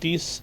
30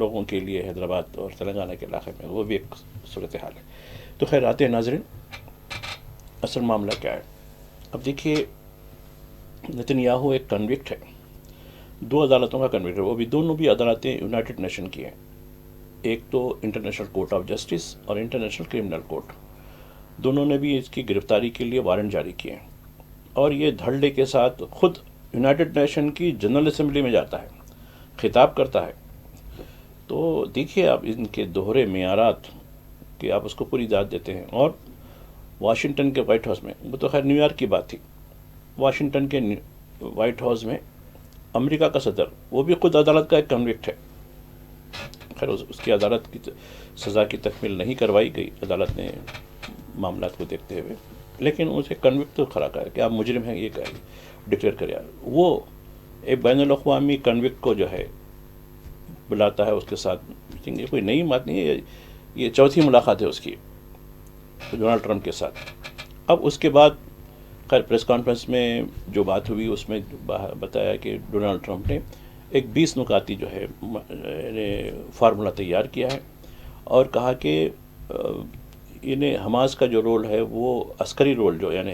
لوگوں کے لیے حیدرآباد اور تلنگانہ کے علاقے میں، وہ بھی ایک صورتحال ہے۔ تو خیر آتے ہیں ناظرین، اصل معاملہ کیا ہے؟ اب دیکھیے، نتن یاہو ایک کنوکٹ ہے، 2 عدالتوں کا کنوکٹ ہے، وہ بھی دونوں بھی عدالتیں یونائٹڈ نیشن کی ہیں، ایک تو انٹرنیشنل کورٹ آف جسٹس اور انٹرنیشنل کرمنل کورٹ، دونوں نے بھی اس کی گرفتاری کے لیے وارنٹ جاری کیے ہیں، اور یہ دھڑلے کے ساتھ خود یونائٹڈ نیشن کی جنرل اسمبلی میں جاتا ہے، خطاب کرتا ہے۔ تو دیکھیے آپ ان کے دوہرے معیارات کہ آپ اس کو پوری داد دیتے ہیں۔ اور واشنگٹن کے وائٹ ہاؤس میں، وہ تو خیر نیو یارک کی بات تھی، واشنگٹن کے وائٹ ہاؤس میں امریکہ کا صدر، وہ بھی خود عدالت کا ایک کنوکٹ ہے، خیر اس کی عدالت کی سزا کی تکمیل نہیں کروائی گئی عدالت نے معاملات کو دیکھتے ہوئے، لیکن اسے کنوکٹ تو کھڑا کر کہ آپ مجرم ہیں، یہ ڈکلیئر کرے۔ وہ ایک بین الاقوامی کنوکٹ کو جو ہے بلاتا ہے، اس کے ساتھ میٹنگ، یہ کوئی نئی بات نہیں ہے، یہ چوتھی ملاقات ہے اس کی ڈونلڈ ٹرمپ کے ساتھ۔ اب اس کے بعد خیر پریس کانفرنس میں جو بات ہوئی، اس میں بتایا کہ ڈونلڈ ٹرمپ نے ایک 20 نکاتی جو ہے فارمولہ تیار کیا ہے، اور کہا کہ انہیں حماس کا جو رول ہے وہ عسکری رول جو یعنی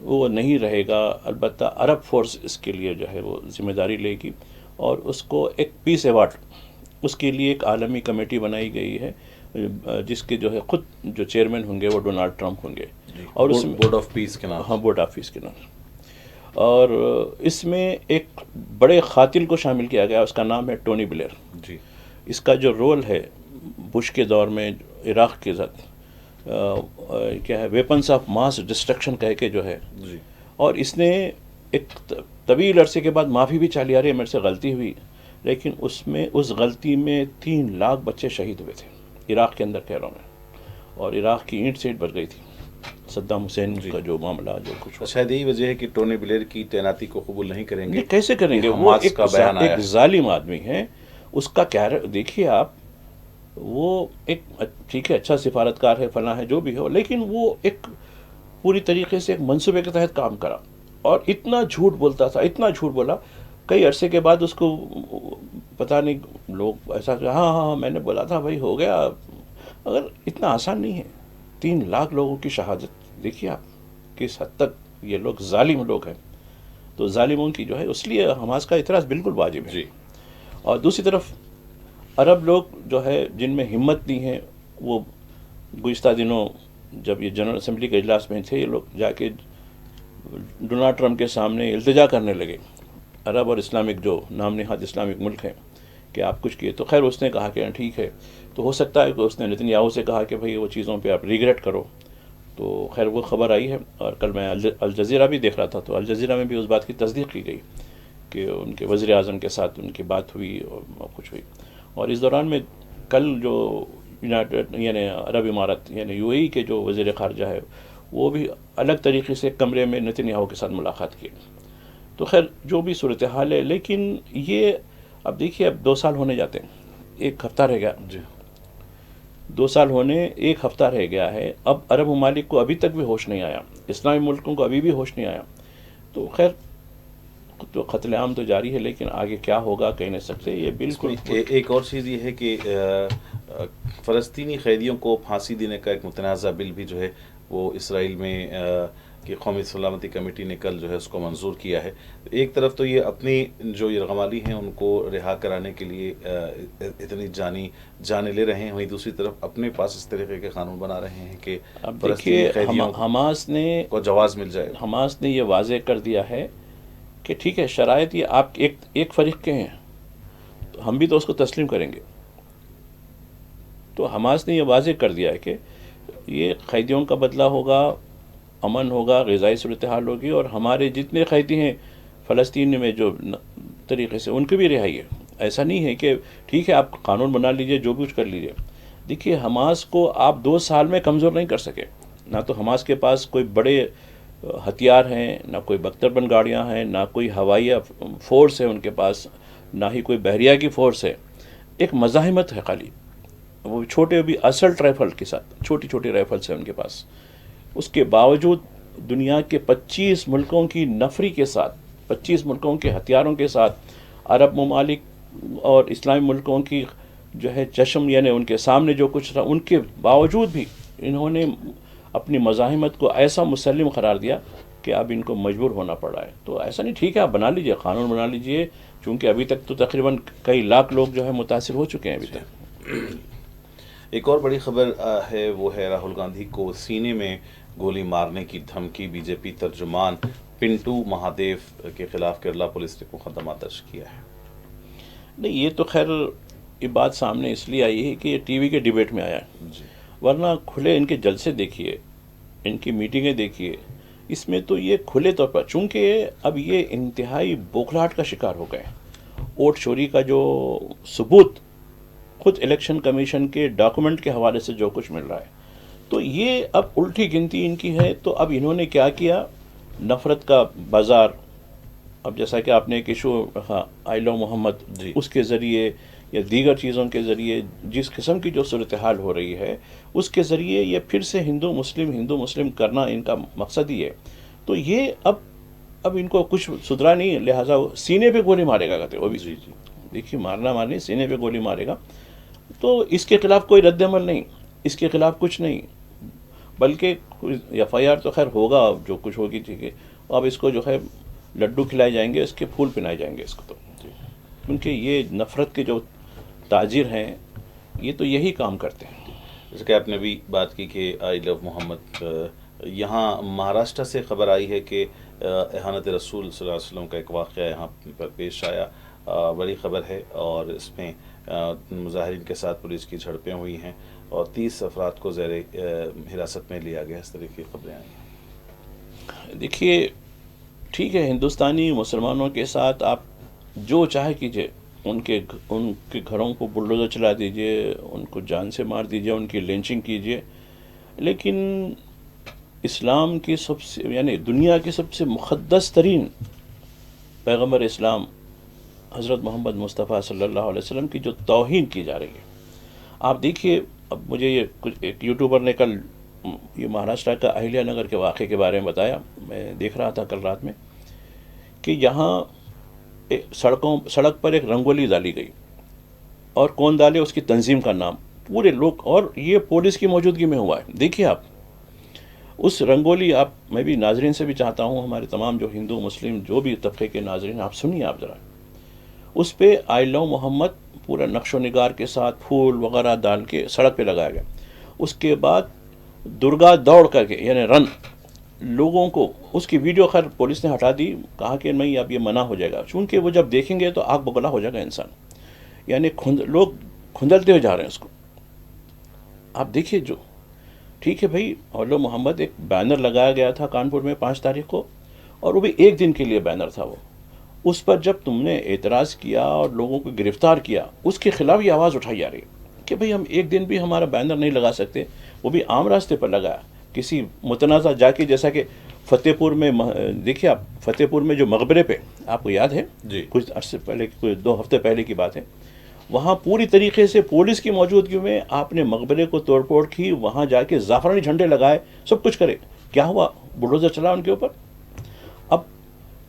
وہ نہیں رہے گا، البتہ عرب فورس اس کے لیے جو ہے وہ ذمہ داری لے گی، اور اس کو ایک پیس ایوارڈ، اس کے لیے ایک عالمی کمیٹی بنائی گئی ہے، جس کے جو ہے خود جو چیئرمین ہوں گے وہ ڈونلڈ ٹرمپ ہوں گے، اور اس میں بورڈ آف پیس کے نام، ہاں بورڈ آف پیس کے نام، اور اس میں ایک بڑے قاتل کو شامل کیا گیا، اس کا نام ہے ٹونی بلیر۔ جی، اس کا جو رول ہے بش کے دور میں عراق کے ساتھ کیا ہے، ویپنس آف ماس ڈسٹرکشن کہہ کے جو ہے، جی، اور اس نے ایک طویل عرصے کے بعد معافی بھی چاہ لیا، رہی میرے سے غلطی ہوئی، لیکن اس غلطی میں 3 لاکھ بچے شہید ہوئے تھے عراق کے اندر کہروں میں، اور عراق کی اینٹ سیٹ بڑھ گئی تھی، صدام حسین کا جو معاملہ جو کچھ شاید یہی وجہ ہے کہ ٹونی بلیر کی تعیناتی کو قبول نہیں کریں گے۔ یہ کیسے کریں گے؟ وہ ایک ظالم آدمی ہے، اس کا کیا دیکھیے آپ، وہ ایک ٹھیک ہے اچھا سفارتکار ہے، فلاں ہے، جو بھی ہو، لیکن وہ ایک پوری طریقے سے ایک منصوبے کے تحت کام کرا، اور اتنا جھوٹ بولتا تھا، اتنا جھوٹ بولا، کئی عرصے کے بعد اس کو پتہ نہیں لوگ ایسا کہ ہاں ہاں میں نے بولا تھا بھائی ہو گیا، اگر اتنا آسان نہیں ہے۔ 3 لاکھ لوگوں کی شہادت، دیکھیے آپ کس حد تک یہ لوگ ظالم لوگ ہیں۔ تو ظالموں کی جو ہے، اس لیے حماس کا اعتراض بالکل واجب ہے۔ اور دوسری طرف عرب لوگ جو ہے جن میں ہمت نہیں ہے، وہ گزشتہ دنوں جب یہ جنرل اسمبلی کے اجلاس میں تھے، یہ لوگ جا کے ڈونلڈ ٹرمپ کے سامنے التجا کرنے لگے، عرب اور اسلامک جو نام نہاد اسلامک ملک ہیں، کہ آپ کچھ کیے۔ تو خیر اس نے کہا کہ ٹھیک ہے، تو ہو سکتا ہے کہ اس نے نتن یاہو سے کہا کہ بھئی وہ چیزوں پہ آپ ریگریٹ کرو، تو خیر وہ خبر آئی ہے، اور کل میں الجزیرہ بھی دیکھ رہا تھا، تو الجزیرہ میں بھی اس بات کی تصدیق کی گئی کہ ان کے وزیر اعظم کے ساتھ ان کی بات ہوئی اور کچھ ہوئی۔ اور اس دوران میں کل جو یونائٹڈ یعنی عرب امارات یعنی یو اے ای کے جو وزیر خارجہ ہے، وہ بھی الگ طریقے سے کمرے میں نتن یاہو کے ساتھ ملاقات کی۔ تو خیر جو بھی صورتحال ہے، لیکن یہ اب دیکھیے اب 2 سال ہونے جاتے ہیں، 1 ہفتہ رہ گیا، 2 سال ہونے 1 ہفتہ رہ گیا ہے، اب عرب ممالک کو ابھی تک بھی ہوش نہیں آیا، اسلامی ملکوں کو ابھی بھی ہوش نہیں آیا۔ تو خیر تو قتل عام تو جاری ہے، لیکن آگے کیا ہوگا کہہ نہیں سکتے۔ یہ بالکل ایک اور چیز یہ ہے کہ فلسطینی قیدیوں کو پھانسی دینے کا ایک متنازع بل بھی جو ہے وہ اسرائیل میں کہ قومی سلامتی کمیٹی نے کل جو ہے اس کو منظور کیا ہے۔ ایک طرف تو یہ اپنی جو یرغمالی ہیں ان کو رہا کرانے کے لیے اتنی جانیں لے رہے ہیں، وہیں دوسری طرف اپنے پاس اس طریقے کے قانون بنا رہے ہیں کہ اب دیکھیے حماس نے کو جواز مل جائے۔ حماس نے یہ واضح کر دیا ہے کہ ٹھیک ہے شرائط یہ آپ ایک فریق کے ہیں، تو ہم بھی تو اس کو تسلیم کریں گے۔ تو حماس نے یہ واضح کر دیا ہے کہ یہ قیدیوں کا بدلہ ہوگا، امن ہوگا، غذائی صورتحال ہوگی، اور ہمارے جتنے قیدی ہیں فلسطین میں جو طریقے سے ان کی بھی رہائی ہے۔ ایسا نہیں ہے کہ ٹھیک ہے آپ قانون بنا لیجئے، جو بھی کچھ کر لیجئے۔ دیکھیے حماس کو آپ 2 سال میں کمزور نہیں کر سکے، نہ تو حماس کے پاس کوئی بڑے ہتھیار ہیں، نہ کوئی بختر بند گاڑیاں ہیں، نہ کوئی ہوائی فورس ہے ان کے پاس، نہ ہی کوئی بحریہ کی فورس ہے۔ ایک مزاحمت ہے خالی، وہ چھوٹے بھی اسلٹ رائفل کے ساتھ، چھوٹی چھوٹی رائفلس ہیں ان کے پاس۔ اس کے باوجود دنیا کے 25 ملکوں کی نفری کے ساتھ، 25 ملکوں کے ہتھیاروں کے ساتھ عرب ممالک اور اسلامی ملکوں کی جو ہے چشم یعنی ان کے سامنے جو کچھ رہا، ان کے باوجود بھی انہوں نے اپنی مزاحمت کو ایسا مسلم قرار دیا کہ اب ان کو مجبور ہونا پڑا ہے. تو ایسا نہیں، ٹھیک ہے آپ بنا لیجئے، قانون بنا لیجئے، چونکہ ابھی تک تو تقریباً کئی لاکھ لوگ جو ہے متاثر ہو چکے ہیں ابھی تک. ایک اور بڑی خبر ہے، وہ ہے راہل گاندھی کو سینے میں گولی مارنے کی دھمکی. بی جے پی ترجمان پنٹو مہادیو کے خلاف کیرلا پولیس نے مقدمہ درج کیا ہے. نہیں، یہ تو خیر یہ بات سامنے اس لیے آئی ہے کہ یہ ٹی وی کے ڈیبیٹ میں آیا ہے، جی ورنہ کھلے ان کے جلسے دیکھیے، ان کی میٹنگیں دیکھیے، اس میں تو یہ کھلے طور پر، چونکہ اب یہ انتہائی بوکھلاہٹ کا شکار ہو گئے ہیں. ووٹ چوری کا جو ثبوت خود الیکشن کمیشن کے ڈاکومنٹ کے حوالے سے جو کچھ مل رہا ہے، تو یہ اب الٹی گنتی ان کی ہے. تو اب انہوں نے کیا کیا، نفرت کا بازار، اب جیسا کہ آپ نے ایک ایشو رکھا آئی لو محمد، جی. اس کے ذریعے یا دیگر چیزوں کے ذریعے جس قسم کی جو صورتحال ہو رہی ہے اس کے ذریعے یہ پھر سے ہندو مسلم کرنا ان کا مقصد ہی ہے. تو یہ اب ان کو کچھ سدھرا نہیں، لہٰذا وہ سینے پہ گولی مارے گا کہتے وہ بھی. جی جی دیکھیے مارنا مارنی، سینے پہ گولی مارے گا. تو اس کے خلاف کوئی رد عمل نہیں، اس کے خلاف کچھ نہیں، بلکہ ایف آئی آر تو خیر ہوگا جو کچھ ہوگی، ٹھیک ہے. اب اس کو جو ہے لڈو کھلائے جائیں گے، اس کے پھول پہنائے جائیں گے اس کو. تو کیونکہ یہ نفرت کے جو تاجر ہیں یہ تو یہی کام کرتے ہیں. جیسے کہ آپ نے بھی بات کی کہ آئی لو محمد، یہاں مہاراشٹر سے خبر آئی ہے کہ احانت رسول صلی اللہ علیہ وسلم کا ایک واقعہ یہاں پر پیش آیا. بڑی خبر ہے، اور اس میں مظاہرین کے ساتھ پولیس کی جھڑپیں ہوئی ہیں اور 30 افراد کو زیر حراست میں لیا گیا، اس طرح کی خبریں آئی ہیں. دیکھیے ٹھیک ہے، ہندوستانی مسلمانوں کے ساتھ آپ جو چاہے کیجیے، ان کے گھروں کو بلڈوزر چلا دیجیے، ان کو جان سے مار دیجیے، ان کی لنچنگ کیجیے، لیکن اسلام کی سب سے یعنی دنیا کی سب سے مقدس ترین پیغمبر اسلام حضرت محمد مصطفیٰ صلی اللہ علیہ وسلم کی جو توہین کی جا رہی ہے. آپ دیکھیے، اب مجھے یہ کچھ ایک یوٹیوبر نے کل یہ مہاراشٹر کا اہلیہ نگر کے واقعے کے بارے میں بتایا، میں دیکھ رہا تھا کل رات میں، کہ یہاں سڑک پر ایک رنگولی ڈالی گئی، اور کون ڈالے، اس کی تنظیم کا نام، پورے لوگ، اور یہ پولیس کی موجودگی میں ہوا ہے. دیکھیے آپ اس رنگولی، میں بھی ناظرین سے بھی چاہتا ہوں، ہمارے تمام جو ہندو مسلم جو بھی طبقے کے ناظرین، آپ سنیے، آپ ذرا اس پہ آئی لو محمد پورا نقش و نگار کے ساتھ پھول وغیرہ ڈال کے سڑک پہ لگایا گیا. اس کے بعد درگا دوڑ کر کے یعنی رن، لوگوں کو اس کی ویڈیو خیر پولیس نے ہٹا دی، کہا کہ نہیں اب یہ منع ہو جائے گا، چونکہ وہ جب دیکھیں گے تو آگ بگلا ہو جائے گا انسان، یعنی لوگ کھندلتے ہوئے جا رہے ہیں اس کو. آپ دیکھیے جو ٹھیک ہے بھائی، اولو محمد ایک بینر لگایا گیا تھا کانپور میں 5 تاریخ کو، اور وہ بھی ایک دن کے لیے بینر تھا وہ. اس پر جب تم نے اعتراض کیا اور لوگوں کو گرفتار کیا، اس کے خلاف یہ آواز اٹھائی جا رہی ہے کہ بھئی ہم ایک دن بھی ہمارا بینر نہیں لگا سکتے، وہ بھی عام راستے پر لگایا، کسی متنازع جا کے، جیسا کہ فتح پور میں، دیکھیے آپ فتح پور میں جو مقبرے پہ، آپ کو یاد ہے جی کچھ عرصے پہلے، کچھ 2 ہفتے پہلے کی بات ہے، وہاں پوری طریقے سے پولیس کی موجودگی میں آپ نے مقبرے کو توڑ پھوڑ کی، وہاں جا کے زعفرانی جھنڈے لگائے، سب کچھ کرے. کیا ہوا؟ بلڈوزر چلا ان کے اوپر. اب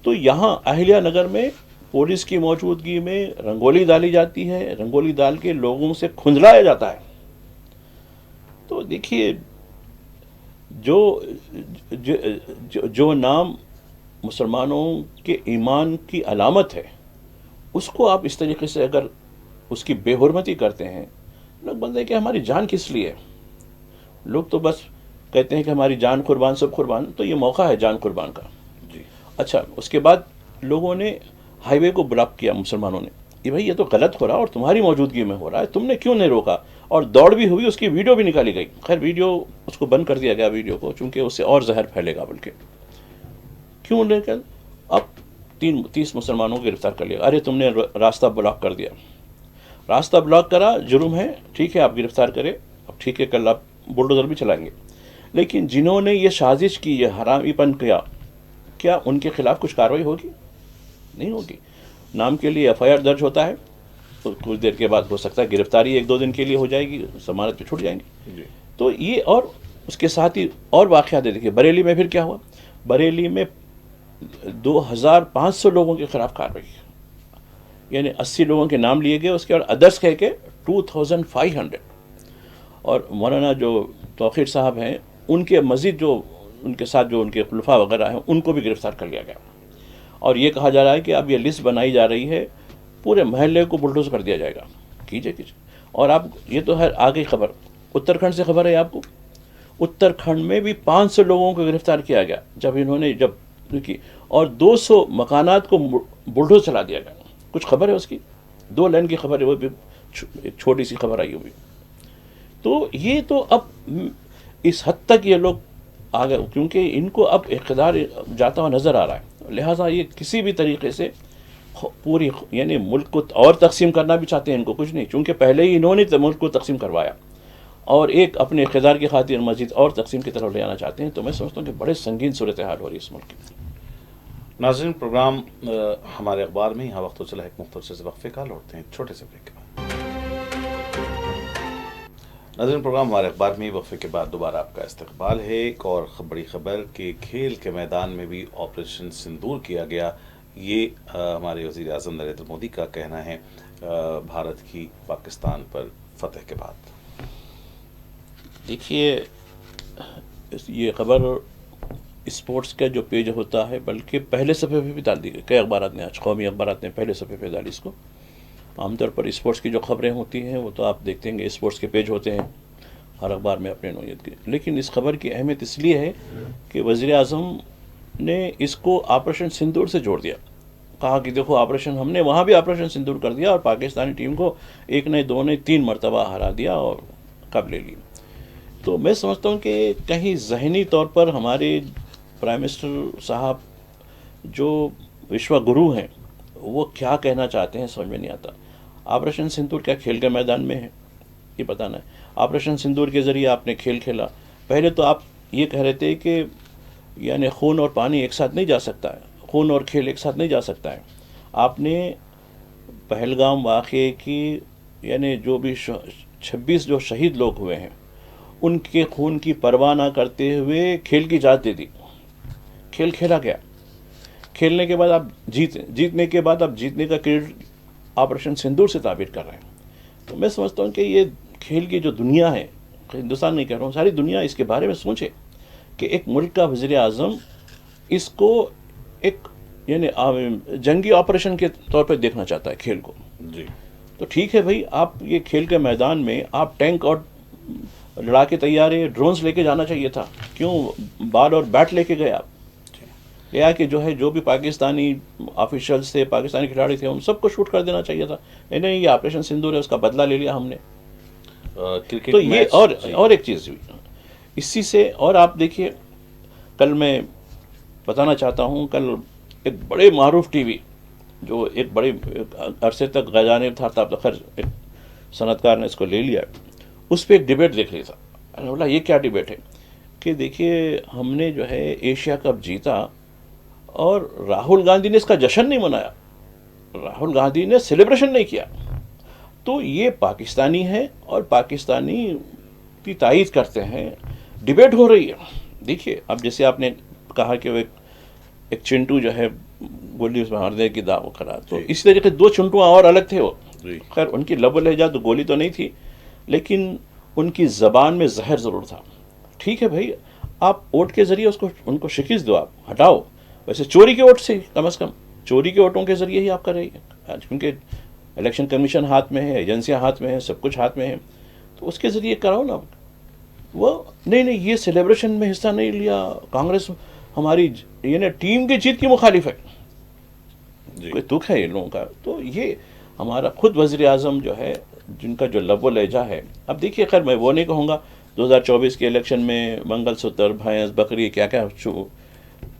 تو یہاں اہلیہ نگر میں پولیس کی موجودگی میں رنگولی ڈالی جاتی ہے، رنگولی ڈال کے لوگوں سے کھندلایا جاتا ہے. تو دیکھیے جو نام مسلمانوں کے ایمان کی علامت ہے، اس کو آپ اس طریقے سے اگر اس کی بے حرمتی کرتے ہیں، لوگ بولتے ہیں کہ ہماری جان کس لیے. لوگ تو بس کہتے ہیں کہ ہماری جان قربان، سب قربان. تو یہ موقع ہے جان قربان کا. جی اچھا، اس کے بعد لوگوں نے ہائی وے کو بلاک کیا، مسلمانوں نے، کہ بھائی یہ تو غلط ہو رہا اور تمہاری موجودگی میں ہو رہا ہے، تم نے کیوں نہیں روکا؟ اور دوڑ بھی ہوئی، اس کی ویڈیو بھی نکالی گئی. خیر ویڈیو اس کو بند کر دیا گیا، ویڈیو کو، چونکہ اس سے اور زہر پھیلے گا. بلکہ کیوں لے کر اب 30 مسلمانوں کو گرفتار کر لیا. ارے تم نے راستہ بلاک کر دیا. راستہ بلاک کرا، جرم ہے، ٹھیک ہے آپ گرفتار کرے، اب ٹھیک ہے کل آپ بلڈوزر بھی چلائیں گے. لیکن جنہوں نے یہ سازش کی، یہ حرامی پن کیا ان کے خلاف کچھ کارروائی ہوگی؟ نہیں ہوگی. نام کے لیے ایف آئی آر درج ہوتا ہے، تو کچھ دیر کے بعد ہو سکتا ہے گرفتاری 1-2 دن کے لیے ہو جائے گی، ضمانت پہ چھوٹ جائیں گے. جی تو یہ، اور اس کے ساتھ ہی اور واقعات دیکھیے. بریلی میں پھر کیا ہوا؟ بریلی میں 2500 لوگوں کے خلاف کارروائی. یعنی 80 لوگوں کے نام لیے گئے، اس کے اور ادرس کہہ کے 2500. اور مولانا جو توقیر صاحب ہیں ان کے مزید جو ان کے ساتھ جو ان کے خلفاء وغیرہ ہیں ان کو بھی گرفتار کر لیا گیا. اور یہ کہا جا رہا ہے کہ اب یہ لسٹ بنائی جا رہی ہے، پورے محلے کو بلڈوز کر دیا جائے گا. کیجئے. اور آپ یہ تو ہے آگے خبر، اتراکھنڈ سے خبر ہے آپ کو، اتراکھنڈ میں بھی 500 لوگوں کو گرفتار کیا گیا جب انہوں نے کی، اور 200 مکانات کو بلڈوز چلا دیا گیا. کچھ خبر ہے اس کی، 2 لائن کی خبر ہے، وہ بھی ایک چھوٹی سی خبر آئی ہوئی. تو یہ تو اب اس حد تک یہ لوگ آ گئے، کیونکہ ان کو اب اقتدار جاتا ہوا نظر آ رہا ہے، لہٰذا یہ کسی بھی طریقے سے پوری یعنی ملک کو اور تقسیم کرنا بھی چاہتے ہیں. ان کو کچھ نہیں، چونکہ پہلے ہی انہوں نے ملک کو تقسیم کروایا اور ایک اپنے اقتدار کی خاطر مزید اور تقسیم کی طرف لے جانا چاہتے ہیں. تو میں سمجھتا ہوں کہ بڑے سنگین صورتحال ہو رہی ہے اس ملک کی. ناظرین، پروگرام ہمارے اخبار میں یہاں وقت ہو چلا ہے ایک مختصر سے وقفے کا، لوٹتے ہیں چھوٹے سے بریک کے بعد. ناظرین، پروگرام ہمارے اخبار میں وقفے کے بعد دوبارہ آپ کا استقبال ہے. ایک اور بڑی خبر کہ کھیل کے میدان میں بھی آپریشن سندور کیا گیا، یہ ہمارے وزیر اعظم نریندر مودی کا کہنا ہے بھارت کی پاکستان پر فتح کے بعد. دیکھیے، یہ خبر اسپورٹس کا جو پیج ہوتا ہے بلکہ پہلے صفحے پہ بھی ڈال دی گئی. کئی اخبارات نے، آج قومی اخبارات نے پہلے صفحے پہ ڈالی اس کو. عام طور پر اسپورٹس کی جو خبریں ہوتی ہیں وہ تو آپ دیکھتے ہیں کہ اسپورٹس کے پیج ہوتے ہیں ہر اخبار میں اپنے نوعیت کے، لیکن اس خبر کی اہمیت اس لیے ہے کہ وزیر اعظم نے اس کو آپریشن سندور سے جوڑ دیا. کہا کہ دیکھو آپریشن، ہم نے وہاں بھی آپریشن سندور کر دیا اور پاکستانی ٹیم کو 1 نہیں 2 نہیں 3 مرتبہ ہرا دیا اور کب لے لی. تو میں سمجھتا ہوں کہ کہیں ذہنی طور پر ہمارے پرائم منسٹر صاحب جو وشوا گرو ہیں وہ کیا کہنا چاہتے ہیں سمجھ میں نہیں آتا. آپریشن سندور کیا کھیل کے میدان میں ہے؟ یہ پتہ نہیں. آپریشن سندور کے ذریعے آپ نے کھیل کھیلا. پہلے تو آپ یہ کہہ رہے تھے کہ یعنی خون اور پانی ایک ساتھ نہیں جا سکتا ہے، خون اور کھیل ایک ساتھ نہیں جا سکتا ہے. آپ نے پہلگام واقعے کی یعنی جو بھی 26 جو شہید لوگ ہوئے ہیں ان کے خون کی پرواہ نہ کرتے ہوئے کھیل کی اجازت دے دی. کھیل کھیلا گیا، کھیلنے کے بعد آپ جیتنے کے بعد آپ جیتنے کا کریڈٹ آپریشن سندور سے تعبیر کر رہے ہیں. تو میں سمجھتا ہوں کہ یہ کھیل کی جو دنیا ہے، ہندوستان نہیں کہہ رہا ہوں، ساری دنیا اس کے بارے میں سوچے کہ ایک ملک کا وزیر اعظم اس کو ایک یعنی جنگی آپریشن کے طور پہ دیکھنا چاہتا ہے کھیل کو. جی تو ٹھیک ہے بھائی، آپ یہ کھیل کے میدان میں آپ ٹینک اور لڑاکے طیارے ڈرونز لے کے جانا چاہیے تھا. کیوں بال اور بیٹ لے کے گئے آپ؟ یا کہ جو بھی پاکستانی آفیشلز تھے، پاکستانی کھلاڑی تھے، ان سب کو شوٹ کر دینا چاہیے تھا. نہیں، یہ آپریشن سندور ہے، اس کا بدلہ لے لیا ہم نے. تو یہ اور ایک چیز ہوئی اسی سے. اور آپ دیکھیے، کل میں بتانا چاہتا ہوں، کل ایک بڑے معروف ٹی وی جو ایک بڑے عرصے تک غیرجانب تھا، تو خیر ایک صنعت کار نے اس کو لے لیا، اس پہ ایک ڈیبیٹ دیکھ رہی تھا. میں نے بولا یہ کیا ڈیبیٹ ہے؟ کہ دیکھیے ہم نے جو ہے ایشیا کپ جیتا اور راہل گاندھی نے اس کا جشن نہیں منایا، راہل گاندھی نے سیلیبریشن نہیں کیا. تو یہ پاکستانی ہے اور پاکستانی کی تائید کرتے ہیں. ڈیبیٹ ہو رہی ہے. دیکھیے اب جیسے آپ نے کہا کہ وہ ایک چنٹو جو ہے گولی اس میں مارنے کی دعوی کرا، تو اسی طریقے 2 چنٹو اور الگ تھے. وہ خیر ان کی لب و لہجہ تو گولی تو نہیں تھی، لیکن ان کی زبان میں زہر ضرور تھا. ٹھیک ہے بھائی، آپ ووٹ کے ذریعے ان کو شکست دو، آپ ہٹاؤ. ویسے چوری کے ووٹ سے کم از کم چوری کے ووٹوں کے ذریعے ہی آپ کر رہی ہیں، کیونکہ الیکشن کمیشن ہاتھ میں ہے، ایجنسیاں ہاتھ میں ہیں، سب کچھ ہاتھ میں ہے، تو اس کے ذریعے کراؤ نا. وہ نہیں یہ سیلیبریشن میں حصہ نہیں لیا، کانگریس ہماری یعنی ٹیم کی جیت کی مخالف ہے. کوئی دکھ ہے ان لوگوں کا. تو یہ ہمارا خود وزیر اعظم جو ہے، جن کا جو لب و لہجہ ہے. اب دیکھیے خیر میں وہ نہیں کہوں گا 2024 کے الیکشن میں منگل سوتر، بھینس، بکری کیا کیا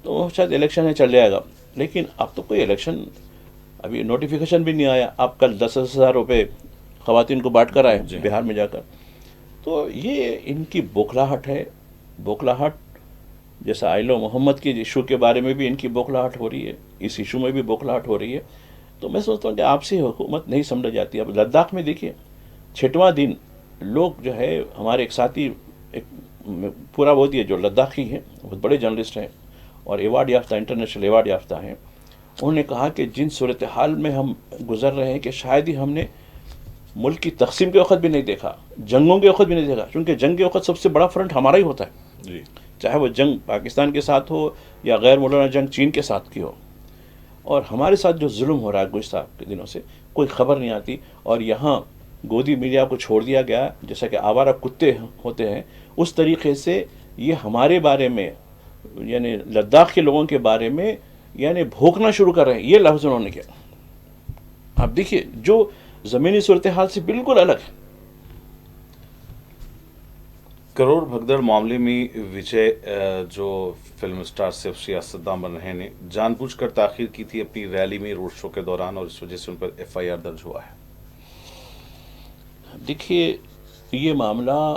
تو شاید الیکشن ہے چل جائے گا، لیکن اب تو کوئی الیکشن ابھی نوٹیفیکیشن بھی نہیں آیا. آپ کل 10,000 روپے خواتین کو بانٹ کر آئے بہار میں جا کر. تو یہ ان کی بوکھلاہٹ ہے. بوکھلاہٹ جیسا آئلو محمد کے ایشو کے بارے میں بھی ان کی بوکھلاہٹ ہو رہی ہے، اس ایشو میں بھی بوکھلاہٹ ہو رہی ہے. تو میں سوچتا ہوں کہ آپ سے حکومت نہیں سمجھ جاتی. اب لداخ میں دیکھیے 6واں دن لوگ جو ہے ہمارے ایک ساتھی ایک پورا وہ دیے جو لداخی ہیں، بہت بڑے جرنلسٹ ہیں اور ایوارڈ یافتہ، انٹرنیشنل ایوارڈ یافتہ ہیں. انہوں نے کہا کہ جن صورتحال میں ہم گزر رہے ہیں کہ شاید ہی ہم نے ملک کی تقسیم کے وقت بھی نہیں دیکھا، جنگوں کے وقت بھی نہیں دیکھا، کیونکہ جنگ کے وقت سب سے بڑا فرنٹ ہمارا ہی ہوتا ہے، جی چاہے وہ جنگ پاکستان کے ساتھ ہو یا غیر ملوث جنگ چین کے ساتھ کی ہو. اور ہمارے ساتھ جو ظلم ہو رہا ہے گزشتہ کے دنوں سے کوئی خبر نہیں آتی، اور یہاں گودی میڈیا کو چھوڑ دیا گیا جیسا کہ آوارہ کتے ہوتے ہیں اس طریقے سے. یہ ہمارے بارے میں یعنی لداخ کے لوگوں کے بارے میں یعنی بھونکنا شروع کر رہے ہیں، یہ لفظ انہوں نے کیا. آپ دیکھیے جو زمینی صورتحال سے بالکل الگ ہے. کروڑ بھگدڑ معاملے میں وجے جو فلم اسٹار صرف سیاستداں بن رہے نے جان بوجھ کر تاخیر کی تھی اپنی ریلی میں روڈ شو کے دوران، اور اس وجہ سے ان پر FIR درج ہوا ہے. دیکھیے یہ معاملہ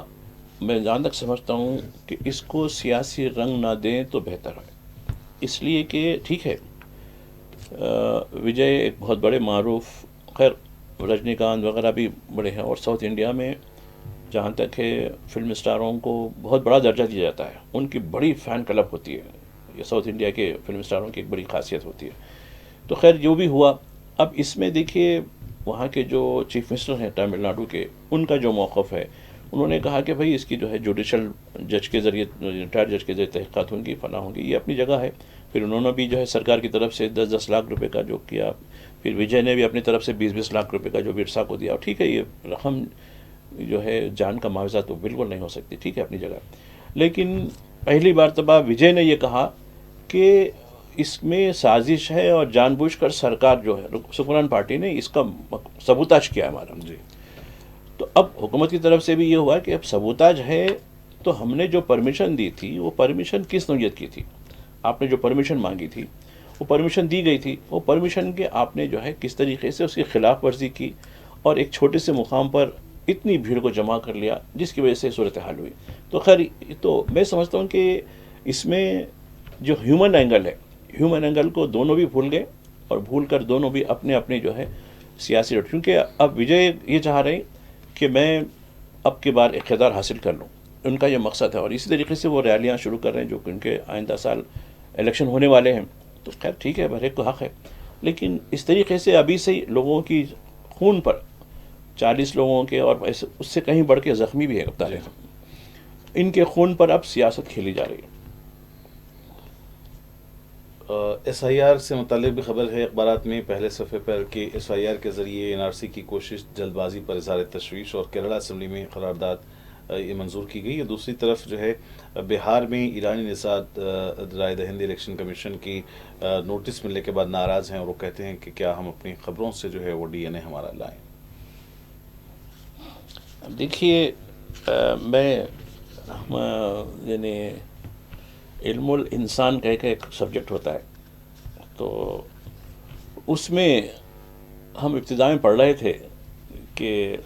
میں جہاں تک سمجھتا ہوں کہ اس کو سیاسی رنگ نہ دیں تو بہتر ہے، اس لیے کہ ٹھیک ہے وجے ایک بہت بڑے معروف، خیر رجنی کانت وغیرہ بھی بڑے ہیں، اور ساؤتھ انڈیا میں جہاں تک ہے فلم اسٹاروں کو بہت بڑا درجہ دیا جاتا ہے، ان کی بڑی فین کلب ہوتی ہے، یہ ساؤتھ انڈیا کے فلم اسٹاروں کی ایک بڑی خاصیت ہوتی ہے. تو خیر جو بھی ہوا، اب اس میں دیکھیے وہاں کے جو چیف منسٹر ہیں تمل ناڈو کے، ان کا جو موقف ہے، انہوں نے کہا کہ بھائی اس کی جو ہے جوڈیشل جج کے ذریعے، ریٹائرڈ جج کے ذریعے تحقیقات ہوں گی، فلاں ہوں گی، یہ اپنی جگہ ہے. پھر انہوں نے بھی جو ہے سرکار کی طرف سے 10-10 لاکھ روپے کا جو کیا، پھر وجے نے بھی اپنی طرف سے 20-20 لاکھ روپے کا جو ورثہ کو دیا. اور ٹھیک ہے یہ رقم جو ہے جان کا معاوضہ تو بالکل نہیں ہو سکتی، ٹھیک ہے اپنی جگہ. لیکن پہلی مرتبہ وجے نے یہ کہا کہ اس میں سازش ہے اور جان بوجھ کر سرکار جو ہے حکمران پارٹی نے اس کا سبوتاج کیا ہے ہمارا. جی تو اب حکومت کی طرف سے بھی یہ ہوا کہ اب سبوتاج ہے تو ہم نے جو پرمیشن دی تھی وہ پرمیشن کس نوعیت کی تھی، آپ نے جو پرمیشن مانگی تھی وہ پرمیشن دی گئی تھی، وہ پرمیشن کے آپ نے جو ہے کس طریقے سے اس کی خلاف ورزی کی اور ایک چھوٹے سے مقام پر اتنی بھیڑ کو جمع کر لیا جس کی وجہ سے صورتحال ہوئی. تو خیر تو میں سمجھتا ہوں کہ اس میں جو ہیومن اینگل ہے، ہیومن اینگل کو دونوں بھی بھول گئے، اور بھول کر دونوں بھی اپنے اپنے جو ہے سیاسی روٹ، کیونکہ اب وجے یہ چاہ رہے ہیں کہ میں اب کی بار اقتدار حاصل کر لوں، ان کا یہ مقصد ہے. اور اسی طریقے سے وہ ریلیاں شروع کر رہے ہیں جو کہ ان کے آئندہ سال الیکشن ہونے والے ہیں. تو خیر ٹھیک ہے، ہر ایک کو حق ہے، لیکن اس طریقے سے ابھی سے ہی لوگوں کی خون پر 40 لوگوں کے اور اس سے کہیں بڑھ کے زخمی بھی ہے تاریخ، ان کے خون پر اب سیاست کھیلی جا رہی ہے. SIR سے متعلق بھی خبر ہے اخبارات میں پہلے صفحے پر کہ SIR کے ذریعے NRC کی کوشش جلد بازی پر اظہار تشویش، اور کیرلا اسمبلی میں قرارداد یہ منظور کی گئی ہے. دوسری طرف جو ہے بہار میں ایرانی نژاد رائے دہندگی الیکشن کمیشن کی نوٹس ملنے کے بعد ناراض ہیں، اور وہ کہتے ہیں کہ کیا ہم اپنی خبروں سے جو ہے وہ DNA ہمارا لائیں. دیکھیے میں یعنی علم الانسان کا ایک سبجیکٹ ہوتا ہے، تو اس میں ہم ابتدا میں پڑھ رہے تھے کہ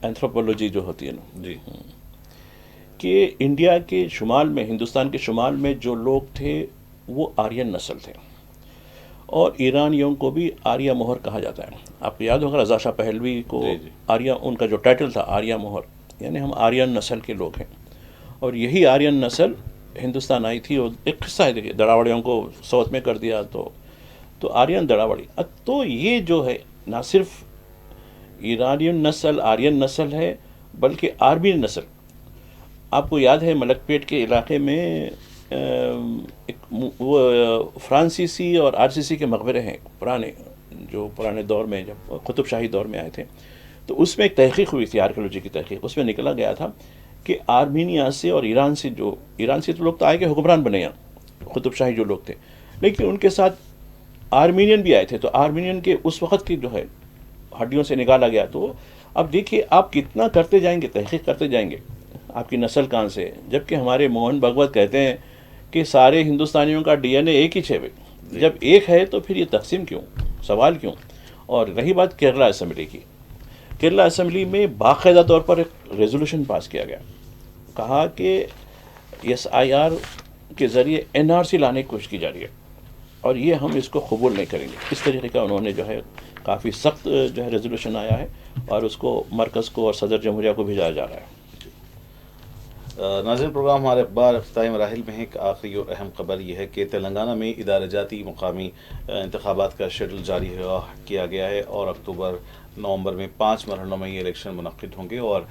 اینتھروپولوجی جو ہوتی ہے نا جی کہ انڈیا کے شمال میں، ہندوستان کے شمال میں جو لوگ تھے وہ آرین نسل تھے، اور ایرانیوں کو بھی آریہ مہر کہا جاتا ہے. آپ کو یاد ہوگا رضا شاہ پہلوی کو جی آریہ، ان کا جو ٹائٹل تھا آریہ مہر، یعنی ہم آرین نسل کے لوگ ہیں. اور یہی آرین نسل ہندوستان آئی تھی، اور ایک قصہ ہے دیکھیے دراوڑیوں کو ساؤتھ میں کر دیا تو آرین دراوڑی. تو یہ جو ہے نہ صرف ایرانین نسل آرین نسل ہے بلکہ آرمین نسل. آپ کو یاد ہے ملک پیٹ کے علاقے میں وہ فرانسیسی اور RCC کے مقبرے ہیں پرانے دور میں، جب قطب شاہی دور میں آئے تھے. تو اس میں ایک تحقیق ہوئی تھی، آرکیولوجی کی تحقیق. اس میں نکلا گیا تھا کہ آرمینیا سے اور ایران سے تو لوگ تو آئے کہ حکمران بنے یہاں، قطب شاہی جو لوگ تھے، لیکن ان کے ساتھ آرمینین بھی آئے تھے. تو آرمینین کے اس وقت کی جو ہے ہڈیوں سے نکالا گیا. تو اب دیکھیے آپ کتنا کرتے جائیں گے، تحقیق کرتے جائیں گے، آپ کی نسل کہاں سے، جبکہ ہمارے موہن بھگوت کہتے ہیں کہ سارے ہندوستانیوں کا DNA ایک ہی ہے. جب ایک ہے تو پھر یہ تقسیم کیوں، سوال کیوں. اور رہی بات کیرلا اسمبلی کی، کیرلا اسمبلی میں باقاعدہ طور پر ایک ریزولوشن پاس کیا گیا، کہا کہ SIR کے ذریعے NRC لانے کی کوشش کی جا رہی ہے، اور یہ ہم اس کو قبول نہیں کریں گے. اس طریقے کا انہوں نے جو ہے کافی سخت جو ہے ریزولوشن آیا ہے، اور اس کو مرکز کو اور صدر جمہوریہ کو بھیجایا جا رہا ہے. ناظرین، پروگرام ہمارے اخبار افتتاحی مراحل میں ہے۔ ایک آخری اور اہم خبر یہ ہے کہ تلنگانہ میں ادارہ جاتی مقامی انتخابات کا شیڈول جاری کیا گیا ہے اور اکتوبر نومبر میں 5 مرحلوں میں یہ الیکشن منعقد ہوں گے اور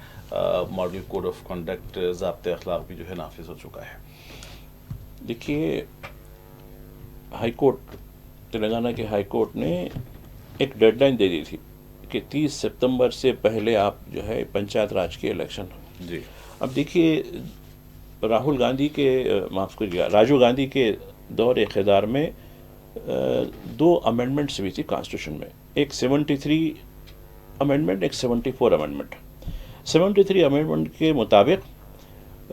ماڈل کوڈ آف کنڈکٹ ضابطۂ اخلاق بھی جو ہے نافذ ہو چکا ہے۔ دیکھیے، ہائی کورٹ، تلنگانہ کے ہائی کورٹ نے ایک ڈیڈ لائن دے دی تھی کہ 30 ستمبر سے پہلے آپ جو ہے پنچایت راج کے الیکشن ہوں۔ جی، اب دیکھیے، راجیو گاندھی کے دور اقتدار میں 2 امینڈمنٹس ہوئی تھی کانسٹیٹیوشن میں، ایک 73 امینڈمنٹ، ایک 74 امینڈمنٹ۔ 73 امینڈمنٹ کے مطابق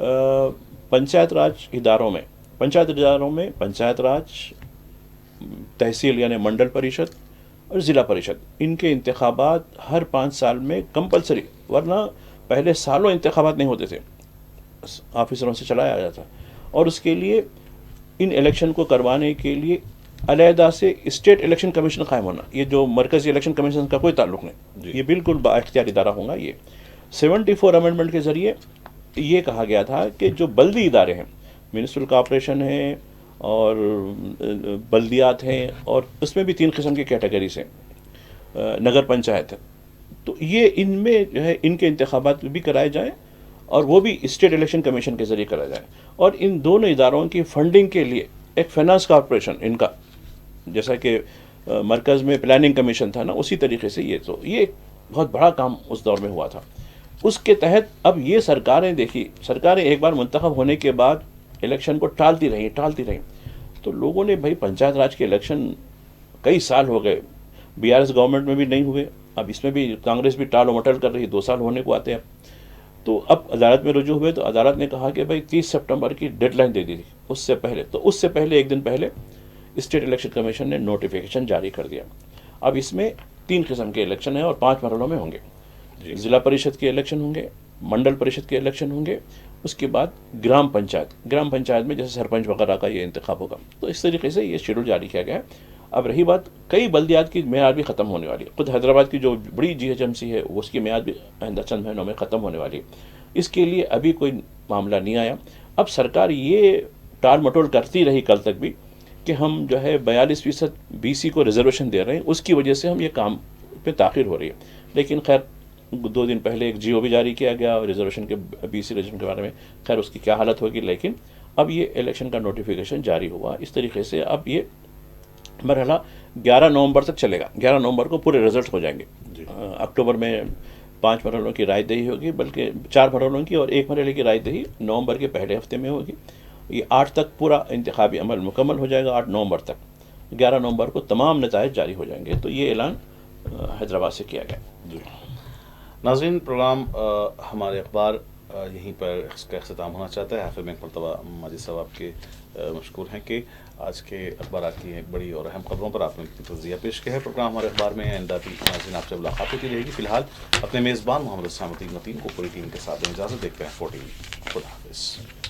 پنچایت اداروں میں پنچایت راج، تحصیل یعنی منڈل پریشد اور ضلع پریشد، ان کے انتخابات ہر 5 سال میں کمپلسری، ورنہ پہلے سالوں انتخابات نہیں ہوتے تھے، آفیسروں سے چلایا جاتا، اور اس کے لیے ان الیکشن کو کروانے کے لیے علیحدہ سے اسٹیٹ الیکشن کمیشن قائم ہونا، یہ جو مرکزی الیکشن کمیشن کا کوئی تعلق نہیں، یہ بالکل با اختیار ادارہ ہوگا۔ یہ 74 امینڈمنٹ کے ذریعے یہ کہا گیا تھا کہ جو بلدی ادارے ہیں، میونسپل کارپوریشن ہیں اور بلدیات ہیں، اور اس میں بھی 3 قسم کی کیٹیگریز ہیں، نگر پنچایت ہے، تو یہ ان میں جو ہے ان کے انتخابات بھی کرائے جائیں اور وہ بھی اسٹیٹ الیکشن کمیشن کے ذریعے کرائے جائیں، اور ان دونوں اداروں کی فنڈنگ کے لیے ایک فائنانس کارپوریشن، ان کا جیسا کہ مرکز میں پلاننگ کمیشن تھا نا، اسی طریقے سے یہ ایک بہت بڑا کام اس دور میں ہوا تھا۔ اس کے تحت اب یہ سرکاریں ایک بار منتخب ہونے کے بعد الیکشن کو ٹالتی رہیں، تو لوگوں نے بھائی پنچایت راج کے الیکشن کئی سال ہو گئے، BRS گورنمنٹ میں بھی نہیں ہوئے، اب اس میں بھی کانگریس بھی ٹال و مٹل کر رہی، 2 سال ہونے کو آتے ہیں اب، تو اب عدالت میں رجوع ہوئے، تو عدالت نے کہا کہ بھائی 30 سپٹمبر کی ڈیڈ لائن دے دی تھی، اس سے پہلے ایک دن پہلے اسٹیٹ الیکشن کمیشن نے نوٹیفیکیشن جاری کر دیا۔ اب اس میں 3 قسم کے الیکشن ہیں اور 5 مرحلوں میں ہوں گے۔ ضلع پریشد کے الیکشن ہوں گے، منڈل پریشد کے الیکشن ہوں گے، اس کے بعد گرام پنچایت میں جیسے سرپنچ وغیرہ کا یہ انتخاب ہوگا، تو اس طریقے سے یہ شیڈول جاری کیا گیا ہے۔ اب رہی بات، کئی بلدیات کی میعاد بھی ختم ہونے والی ہے، خود حیدرآباد کی جو بڑی GHMC ہے اس کی میعاد بھی آئندہ چند مہینوں میں ختم ہونے والی ہے، اس کے لیے ابھی کوئی معاملہ نہیں آیا۔ اب سرکار یہ ٹال مٹول کرتی رہی کل تک بھی کہ ہم جو ہے 42% BC کو ریزرویشن دے رہے ہیں، اس کی وجہ سے ہم یہ کام پہ تاخیر ہو رہی ہے، لیکن خیر 2 دن پہلے ایک GO بھی جاری کیا گیا ریزرویشن کے BC ریزرویشن کے بارے میں، خیر اس کی کیا حالت ہوگی، لیکن اب یہ الیکشن کا نوٹیفیکیشن جاری ہوا۔ اس طریقے سے اب یہ مرحلہ 11 نومبر تک چلے گا، 11 نومبر کو پورے رزلٹ ہو جائیں گے۔ اکتوبر میں 5 مرحلوں کی رائے دہی ہوگی، بلکہ 4 مرحلوں کی، اور 1 مرحلے کی رائے دہی نومبر کے پہلے ہفتے میں ہوگی۔ یہ 8 تک پورا انتخابی عمل مکمل ہو جائے گا، 8 نومبر تک، 11 نومبر کو تمام نتائج جاری ہو جائیں گے۔ تو یہ اعلان حیدرآباد سے کیا گیا۔ جی ناظرین، پروگرام ہمارے اخبار یہیں پر اس کا اختتام ہونا چاہتا ہے۔ آخر میں ایک مرتبہ ماجد صاحب آپ کے مشکور ہیں کہ آج کے اخبارات کی ایک بڑی اور اہم خبروں پر آپ نے تجزیہ پیش کیا ہے۔ پروگرام ہمارے اخبار میں آئندہ بھی ناظرین آپ سے ملاقات ہوتی رہے گی۔ فی الحال اپنے میزبان محمد السلام الدین متین کو پوری ٹیم کے ساتھ اجازت دیتے ہیں۔ 14 خدا حافظ۔